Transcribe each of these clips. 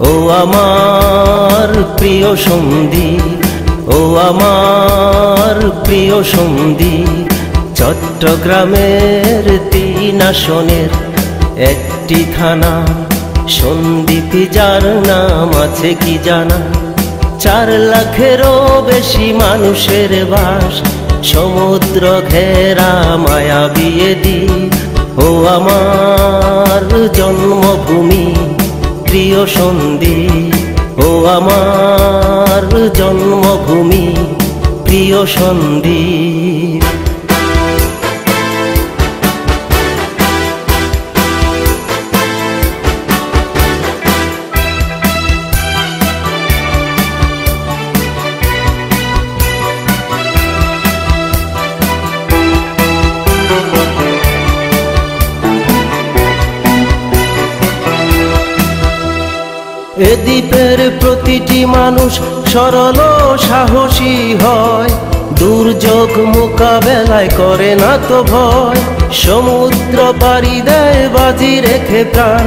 ও আমার প্রিয় সন্দীপ, ও আমার প্রিয় সন্দীপ, চট্টগ্রামের 3 আসনের একটি থানা সন্দীপ, যার নাম আছে কি জানা? 4 লাখেরও বেশি মানুষের বাস, সমুদ্র ঘেরা মায়াবী দ্বীপ। ও আমার জন্মভূমি প্রিয় সন্দীপ, ও আমার জন্মভূমি প্রিয় সন্দীপ। এ দ্বীপের প্রতিটি মানুষ সরল সাহসী হয়, দুর্যোগ মোকাবেলায় করে না তো ভয়। সমুদ্র পাড়ি দেয় বাজি রেখে প্রাণ,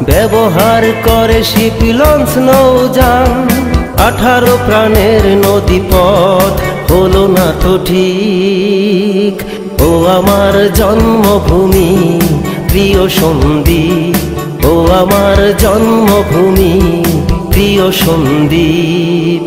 ব্যবহার করে শিপ, লঞ্চ, নৌযান। 18 প্রাণের নদী পথ হলো না তো ঠিক। ও আমার জন্মভূমি প্রিয় সন্দীপ, ও আমার জন্মভূমি প্রিয় সন্দীপ।